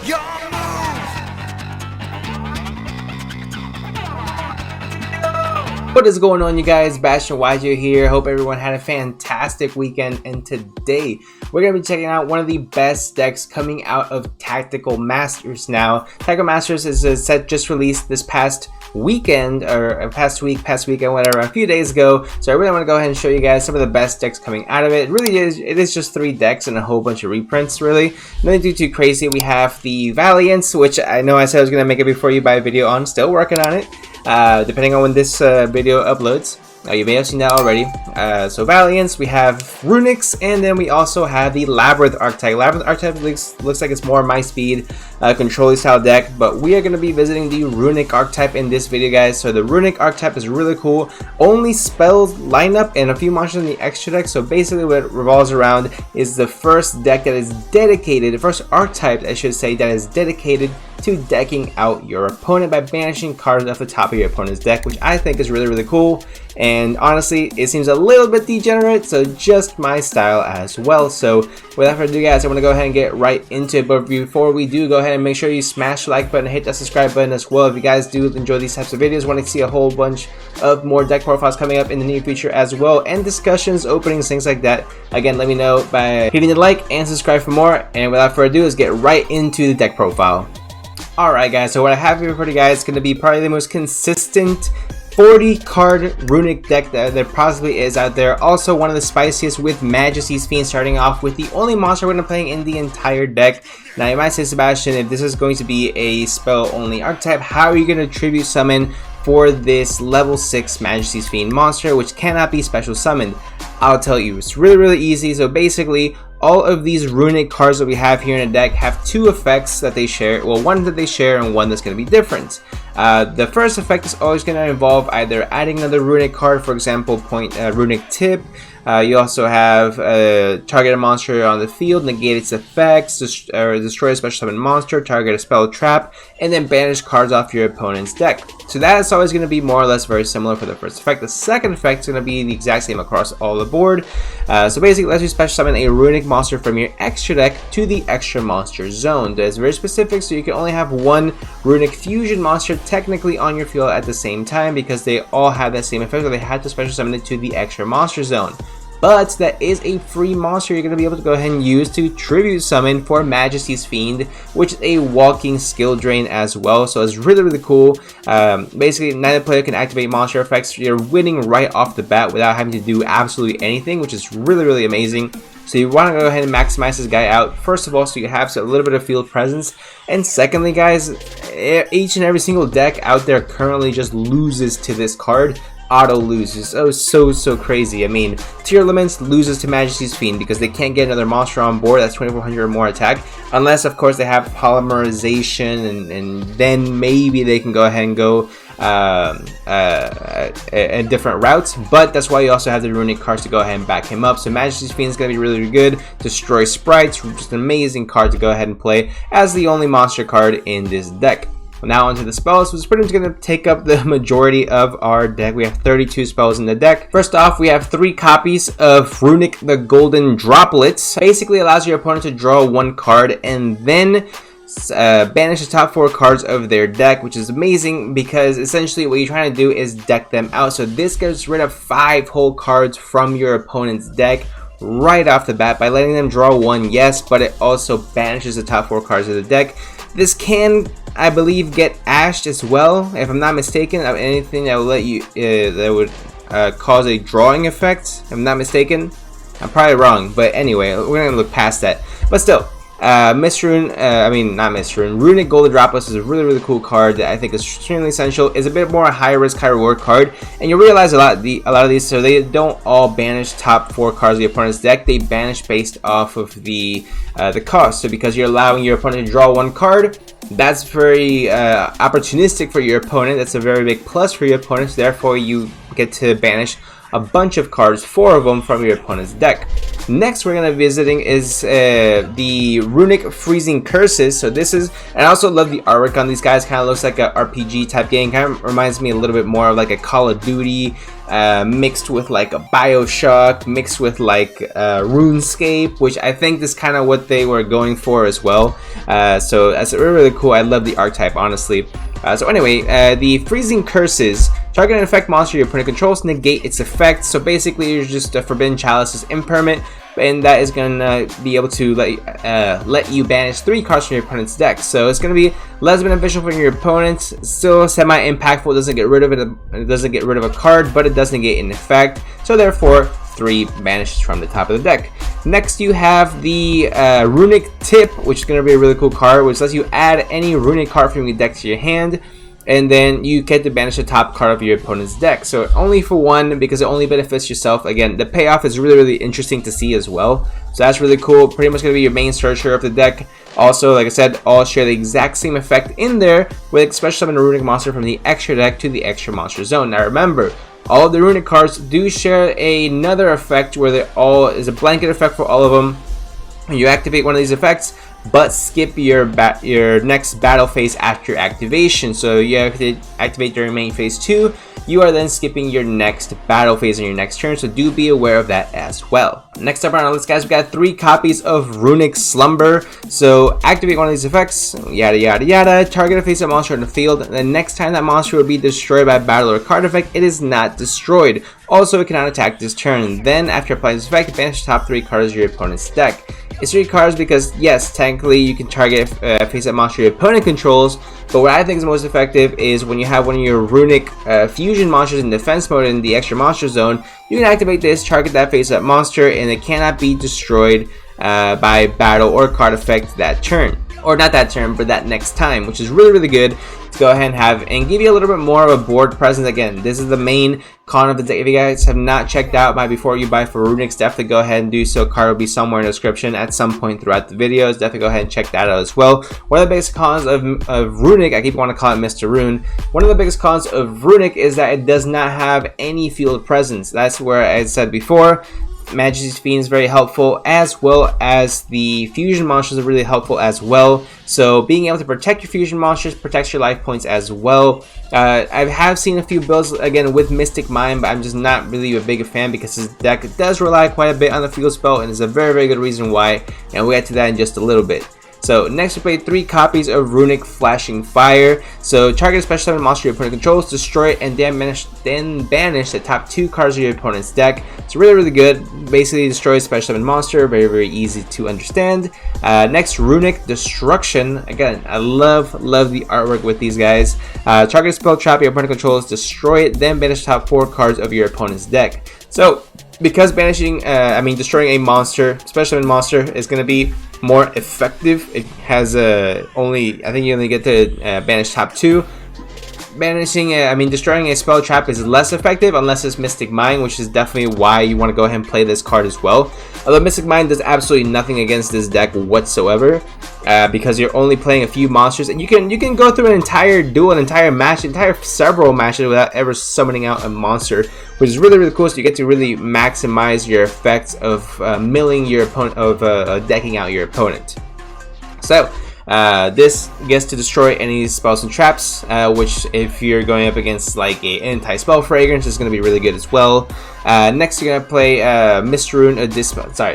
What is going on, you guys? Bashtian here. Hope everyone had a fantastic weekend, and today we're going to be checking out one of the best decks coming out of Tactical Masters. Now, Tactical Masters is a set just released this past weekend, or past weekend, whatever, a few days ago. So I really want to go ahead and show you guys some of the best decks coming out of it. It is just 3 decks and a whole bunch of reprints, really. Nothing too crazy. We have the Valiants, which I know I said I was going to make it before you buy a video on. Still working on it. Depending on when this video uploads. You may have seen that already. So Valiants, we have Runics, and then we also have the Labyrinth archetype. Labyrinth archetype looks like it's more my speed, control style deck, but we are going to be visiting the Runic archetype in this video, guys. So the Runic archetype is really cool. Only spells lineup and a few monsters in the extra deck. So basically what it revolves around is the first deck that is dedicated, the first archetype I should say, that is dedicated to decking out your opponent by banishing cards off the top of your opponent's deck, which I think is really cool. And honestly, it seems a little bit degenerate, so just my style as well. So without further ado, guys, I want to go ahead and get right into it. But before we do, go ahead and make sure you smash the like button, hit that subscribe button as well. If you guys do enjoy these types of videos, want to see a whole bunch of more deck profiles coming up in the near future as well, and discussions, openings, things like that, again, let me know by hitting the like and subscribe for more. And without further ado, let's get right into the deck profile. Alright, guys, so what I have here for you guys is going to be probably the most consistent 40 card Runic deck that there possibly is out there. Also one of the spiciest, with Majesty's Fiend starting off with the only monster we're going to play in the entire deck. Now you might say, Sebastian, if this is going to be a spell only archetype, how are you going to tribute summon for this level 6 Majesty's Fiend monster, which cannot be special summoned? I'll tell you, it's really easy. So basically, all of these Runic cards that we have here in the deck have 2 effects that they share. Well, one that they share and one that's going to be different. The first effect is always going to involve either adding another Runic card, for example, Runic Tip. You also have target a monster on the field, negate its effects, destroy a special summon monster, target a spell trap, and then banish cards off your opponent's deck. So that is always going to be more or less very similar for the first effect. The second effect is going to be the exact same across all the board. So basically, it lets you special summon a Runic monster from your extra deck to the extra monster zone. That's very specific, so you can only have one Runic fusion monster technically on your field at the same time, because they all have that same effect, so they had to special summon it to the extra monster zone. But that is a free monster you're going to be able to go ahead and use to tribute summon for Majesty's Fiend, which is a walking skill drain as well. So it's really cool. Basically, neither player can activate monster effects. You're winning right off the bat without having to do absolutely anything, which is really amazing. So you want to go ahead and maximize this guy out, first of all, so you have a little bit of field presence. And secondly, guys, each and every single deck out there currently just loses to this card. Auto loses. Oh, so crazy. I mean, Tier Elements loses to Majesty's Fiend because they can't get another monster on board that's 2400 or more attack, unless of course they have polymerization, and then maybe they can go ahead and go a different routes. But that's why you also have the Runic cards to go ahead and back him up. So Majesty's Fiend is going to be really good. Destroy Sprites, just an amazing card to go ahead and play as the only monster card in this deck. Now onto the spells, which is pretty much going to take up the majority of our deck. We have 32 spells in the deck. First off, we have 3 copies of Runic the Golden Droplets. Basically allows your opponent to draw 1 card and then banish the top 4 cards of their deck, which is amazing because essentially what you're trying to do is deck them out. So this gets rid of 5 whole cards from your opponent's deck right off the bat by letting them draw 1, yes, but it also banishes the top 4 cards of the deck. This can, I believe, get ashed as well, if I'm not mistaken, of anything that will let you that would cause a drawing effect, if I'm not mistaken. I'm probably wrong, but anyway, we're gonna look past that. But still, Runic Golden Droplets is a really cool card that I think is extremely essential. It's a bit more high risk, high reward card, and you realize a lot of these, so they don't all banish top 4 cards of the opponent's deck. They banish based off of the cost. So because you're allowing your opponent to draw 1 card, that's very opportunistic for your opponent. That's a very big plus for your opponent. So therefore, you get to banish a bunch of cards, 4 of them from your opponent's deck. Next we're going to be visiting is the Runic Freezing Curses. So this is, and I also love the artwork on these guys, kind of looks like a RPG type game, kind of reminds me a little bit more of like a Call of Duty mixed with like a BioShock, mixed with like RuneScape, which I think is kind of what they were going for as well. So that's really cool. I love the archetype, honestly. So anyway, the Freezing Curses. Target an effect monster your opponent controls, negate its effect. So basically, you're just a Forbidden Chalice is impermanent, and that is gonna be able to let you banish 3 cards from your opponent's deck. So it's gonna be less beneficial for your opponent, still semi-impactful. It doesn't get rid of it. It doesn't get rid of a card, but it does negate an effect. So therefore, 3 banishes from the top of the deck. Next, you have the Runic Tip, which is gonna be a really cool card, which lets you add any Runic card from your deck to your hand, and then you get to banish the top card of your opponent's deck. So only for 1, because it only benefits yourself. Again, the payoff is really interesting to see as well. So that's really cool. Pretty much going to be your main searcher of the deck. Also, like I said, all share the exact same effect in there, with special summon a Runic monster from the extra deck to the extra monster zone. Now remember, all of the Runic cards do share another effect where they all is a blanket effect for all of them. When you activate one of these effects, but skip your next battle phase after activation. So you have to activate during main phase 2. You are then skipping your next battle phase on your next turn, so do be aware of that as well. Next up on our list, guys, we got 3 copies of Runic Slumber. So activate one of these effects, yada yada yada. Target a face-up monster in the field. The next time that monster will be destroyed by battle or card effect, it is not destroyed. Also, it cannot attack this turn. Then, after applying this effect, banish the top 3 cards of your opponent's deck. It's 3 cards because, yes, technically you can target face-up monster your opponent controls, but what I think is most effective is when you have one of your Runic fusion monsters in defense mode in the extra monster zone, you can activate this, target that face-up monster, and it cannot be destroyed by battle or card effect that turn. Or not that turn, but that next time, which is really good to go ahead and have, and give you a little bit more of a board presence. Again, this is the main con of the deck. If you guys have not checked out my before you buy for Runics, definitely go ahead and do so. Card will be somewhere in the description at some point throughout the videos. Definitely go ahead and check that out as well. One of the biggest cons of Runic, I keep wanting to call it Mr. Rune. One of the biggest cons of Runic is that it does not have any field presence. That's where I said before, Majesty's Fiend is very helpful, as well as the fusion monsters are really helpful as well. So being able to protect your fusion monsters protects your life points as well. I have seen a few builds again with Mystic Mind, but I'm just not really a big fan because his deck does rely quite a bit on the field spell, and is a very good reason why, and we'll get to that in just a little bit. So next we play 3 copies of Runic Flashing Fire. So target a special summon monster your opponent controls, destroy it, and then banish the top 2 cards of your opponent's deck. It's really good. Basically destroys special summon monster. Very easy to understand. Next, Runic Destruction. Again, I love the artwork with these guys. Target a spell trap your opponent controls, destroy it, then banish the top 4 cards of your opponent's deck. So because destroying a monster, special summon monster, is going to be more effective. It has I think you only get to banish top 2. Destroying a spell trap is less effective unless it's Mystic Mind, which is definitely why you want to go ahead and play this card as well. Although Mystic Mind does absolutely nothing against this deck whatsoever, because you're only playing a few monsters, and you can go through an entire duel, an entire match, several matches without ever summoning out a monster, which is really cool. So you get to really maximize your effects of milling your opponent, of decking out your opponent. So this gets to destroy any spells and traps, which if you're going up against like a anti-spell fragrance is going to be really good as well. Next you're going to play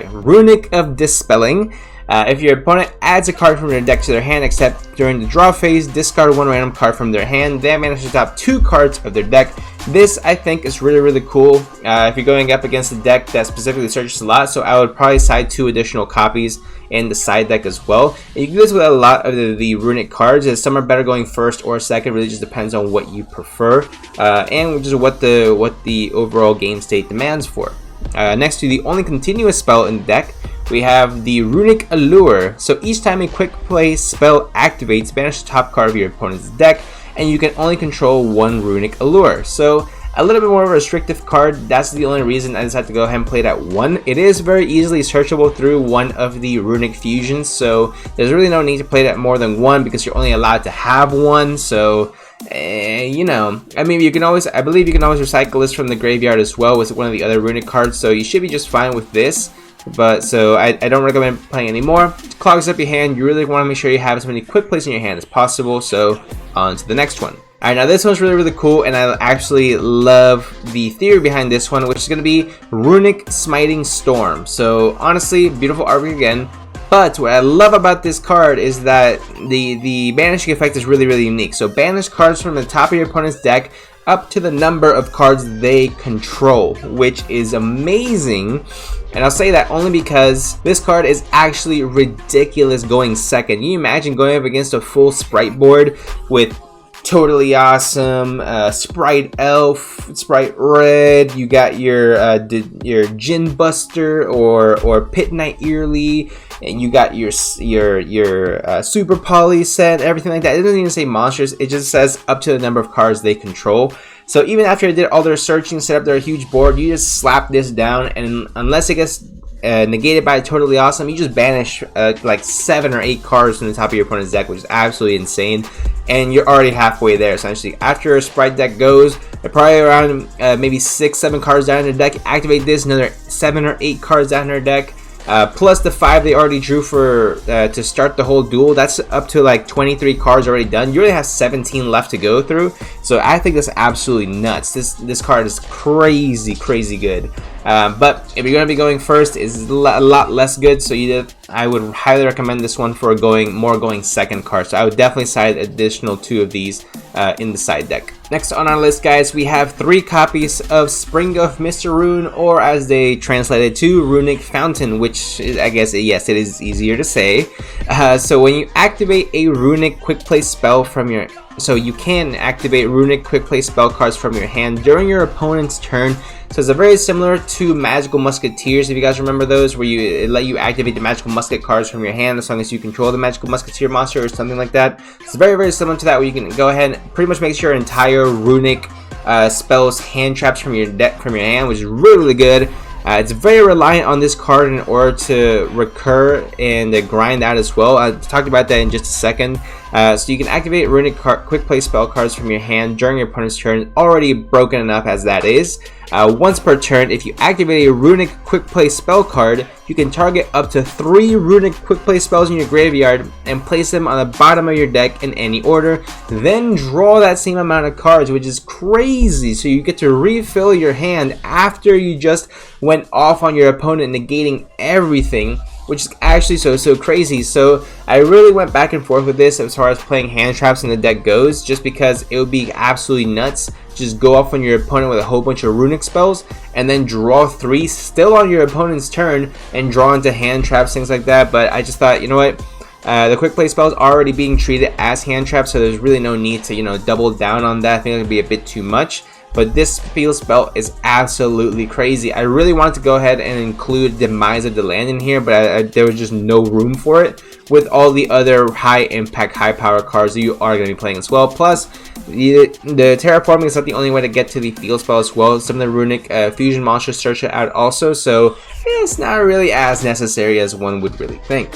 Runic of Dispelling. If your opponent adds a card from their deck to their hand, except during the draw phase, discard 1 random card from their hand, then manage to top 2 cards of their deck. This, I think, is really cool if you're going up against a deck that specifically searches a lot, so I would probably side 2 additional copies in the side deck as well. And you can do this with a lot of the Runic cards, as some are better going first or second. Really just depends on what you prefer, and just what the overall game state demands for. Next to the only continuous spell in the deck, we have the Runic Allure. So each time a quick play spell activates, banish the top card of your opponent's deck, and you can only control 1 Runic Allure. So a little bit more of a restrictive card. That's the only reason I decided to go ahead and play that 1. It is very easily searchable through one of the Runic fusions, so there's really no need to play that more than 1 because you're only allowed to have 1. So You know, I mean, I believe you can always recycle this from the graveyard as well with one of the other Runic cards, so you should be just fine with this. But so I don't recommend playing anymore. It clogs up your hand. You really want to make sure you have as many quick plays in your hand as possible. So on to the next one. Alright, now this one's really cool, and I actually love the theory behind this one, which is going to be Runic Smiting Storm. So honestly, beautiful artwork again. But what I love about this card is that the banishing effect is really unique. So banish cards from the top of your opponent's deck up to the number of cards they control, which is amazing. And I'll say that only because this card is actually ridiculous going second. You imagine going up against a full Sprite board with Totally Awesome, Sprite Elf, Sprite Red, you got your Gin Buster or Pit Knight Yearly, and you got your Super Poly set, everything like that. It doesn't even say monsters, it just says up to the number of cards they control. So even after they did all their searching, set up their huge board, you just slap this down, and unless it gets negated by Totally Awesome, you just banish like 7 or 8 cards from the top of your opponent's deck, which is absolutely insane. And you're already halfway there essentially. After your Sprite deck goes, probably around maybe 6-7 cards down in their deck, activate this, another 7 or 8 cards down in their deck, plus the 5 they already drew for to start the whole duel. That's up to like 23 cards already done. You only have 17 left to go through, so I think that's absolutely nuts. This card is crazy good. But if you're going to be going first, it's a lot less good, so I would highly recommend this one for going second card. So I would definitely side additional 2 of these in the side deck. Next on our list, guys, we have 3 copies of Spring of Mr. Rune, or as they translated to, Runic Fountain, which is, I guess, yes, it is easier to say. So when you activate a Runic quick play spell from your you can activate Runic quick play spell cards from your hand during your opponent's turn. So it's very similar to Magical Musketeers, if you guys remember those, where it let you activate the Magical Musket cards from your hand as long as you control the Magical Musketeer monster or something like that. It's very similar to that, where you can go ahead and pretty much make sure your entire Runic spells hand traps from your hand, which is really good. It's very reliant on this card in order to recur and grind out as well. I'll talk about that in just a second. So you can activate Runic quick play spell cards from your hand during your opponent's turn, already broken enough as that is. Once per turn, if you activate a Runic quick play spell card, you can target up to 3 Runic quick play spells in your graveyard and place them on the bottom of your deck in any order, then draw that same amount of cards, which is crazy. So you get to refill your hand after you just went off on your opponent, negating everything, which is actually so crazy. So I really went back and forth with this as far as playing hand traps in the deck goes, just because it would be absolutely nuts. Just go off on your opponent with a whole bunch of Runic spells and then draw 3 still on your opponent's turn and draw into hand traps, things like that. But I just thought, you know what, the quick play spell is already being treated as hand traps, so there's really no need to, you know, double down on that. I think it would be a bit too much. But this field spell is absolutely crazy. I really wanted to go ahead and include Demise of the Land in here, but there was just no room for it with all the other high impact, high power cards that you are going to be playing as well. Plus, the terraforming is not the only way to get to the field spell as well. Some of the Runic fusion monsters search it out also, so it's not really as necessary as one would really think.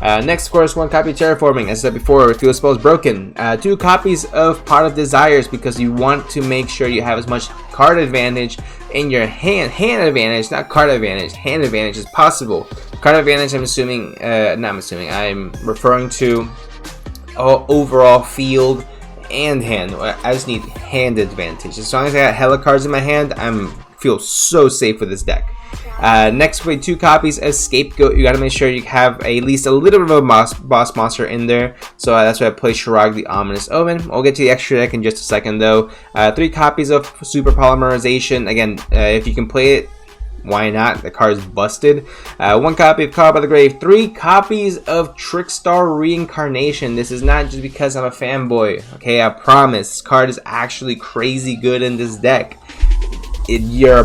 Next, of course, 1 copy of Terraforming. As I said before, field spell is broken. 2 copies of Pot of Desires, because you want to make sure you have as much card advantage in your hand advantage, not card advantage, hand advantage as possible. Card advantage, I'm referring to overall field and hand. I just need hand advantage. As long as I got hella cards in my hand, I feel so safe with this deck. Next, we 2 copies of Scapegoat. You gotta make sure you have at least a little bit of a boss monster in there. So that's why I play Shirag the Ominous Omen. We'll get to the extra deck in just a second though. 3 copies of Super Polymerization. Again, if you can play it, why not? The card is busted. 1 copy of Call by the Grave. 3 copies of Trickstar Reincarnation. This is not just because I'm a fanboy. Okay, I promise. This card is actually crazy good in this deck. Your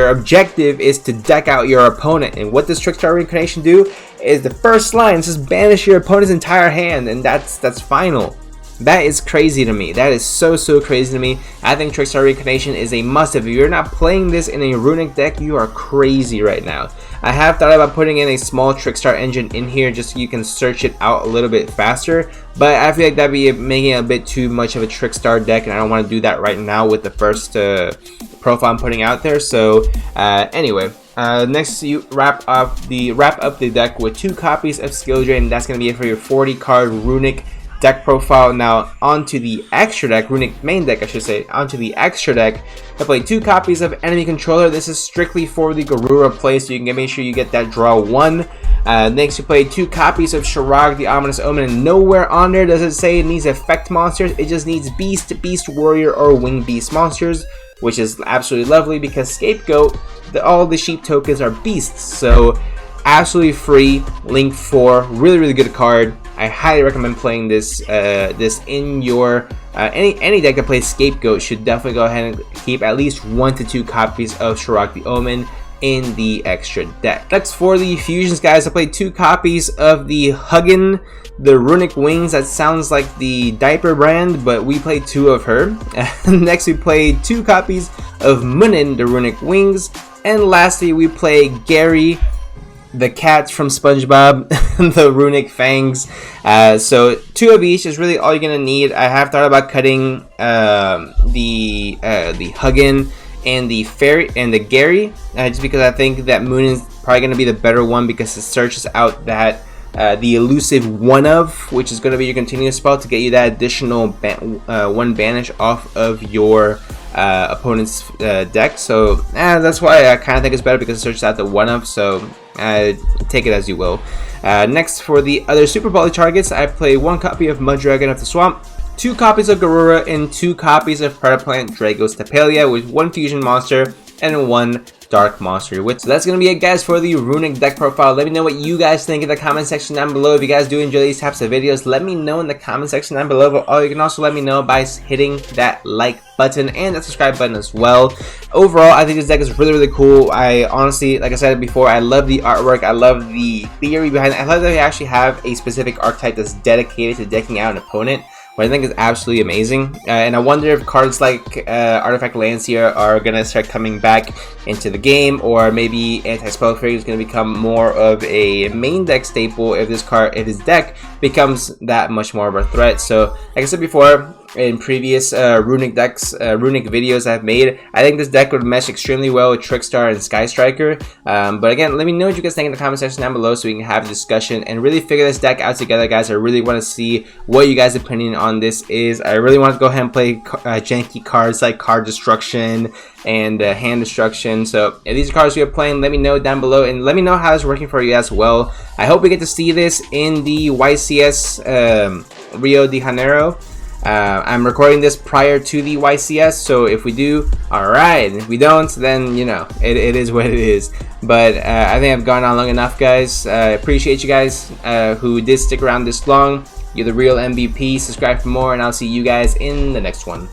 objective is to deck out your opponent, and what does Trickstar Reincarnation do is the first line is just banish your opponent's entire hand, and that's final. That is crazy to me. That is so crazy to me. I think Trickstar Reincarnation is a must-have. If you're not playing this in a Runic deck, you are crazy right now. I have thought about putting in a small Trickstar engine in here just so you can search it out a little bit faster, but I feel like that'd be making it a bit too much of a Trickstar deck, and I don't want to do that right now with the first profile I'm putting out there. So anyway, next you wrap up the deck with 2 copies of Skill Drain. That's going to be it for your 40 card Runic deck profile. Now onto the extra deck, Runic main deck I should say, onto the extra deck, I played 2 copies of Enemy Controller. This is strictly for the Garura play, so you can make sure you get that draw 1. Next you played 2 copies of Shirag the Ominous Omen, and nowhere on there does it say it needs effect monsters. It just needs Beast, Beast Warrior, or Winged Beast monsters, which is absolutely lovely because Scapegoat, all the sheep tokens are beasts, so absolutely free. Link 4, really good card. I highly recommend playing this in your any deck that plays Scapegoat should definitely go ahead and keep at least 1 to 2 copies of Shirag the Omen in the extra deck. Next for the fusions, guys, I played 2 copies of the Huggin, the Runic Wings. That sounds like the diaper brand, but we played 2 of her. Next we played 2 copies of Munin, the Runic Wings, and lastly we play Gary the cat from SpongeBob, the Runic Fangs. So 2 of each is really all you're gonna need. I have thought about cutting the Huggin and the Fairy and the Gary, just because I think that Moon is probably gonna be the better one because it searches out that the elusive one of, which is gonna be your continuous spell to get you that additional 1 banish off of your opponent's deck. So that's why I kind of think it's better because it searches out the one of. So take it as you will. Next for the other Super Poly targets, I play 1 copy of Mudragon of the Swamp, 2 copies of Garura, and 2 copies of Predaplant Dragos Tapelia with 1 fusion monster and 1 dark monster. So that's gonna be it, guys, for the Runic deck profile. Let me know what you guys think in the comment section down below. If you guys do enjoy these types of videos, let me know in the comment section down below. But you can also let me know by hitting that like button and that subscribe button as well. Overall, I think this deck is really cool. I honestly, like I said before, I love the artwork, I love the theory behind it. I love that they actually have a specific archetype that's dedicated to decking out an opponent, what I think is absolutely amazing. And I wonder if cards like Artifact Lancia are gonna start coming back into the game, or maybe Anti-Spell Fairy is gonna become more of a main deck staple if this deck becomes that much more of a threat. So like I said before in previous Runic videos I've made, I think this deck would mesh extremely well with Trickstar and Sky Striker. But again, let me know what you guys think in the comment section down below so we can have a discussion and really figure this deck out together, guys. I really want to see what you guys' opinion on this is. I really want to go ahead and play janky cards like Card Destruction and Hand Destruction. So if these are cards you're playing, let me know down below and let me know how it's working for you as well. I hope we get to see this in the YCS Rio de Janeiro. I'm recording this prior to the YCS, so if we do, alright. If we don't, then, you know, it is what it is. But I think I've gone on long enough, guys. I appreciate you guys who did stick around this long. You're the real MVP. Subscribe for more, and I'll see you guys in the next one.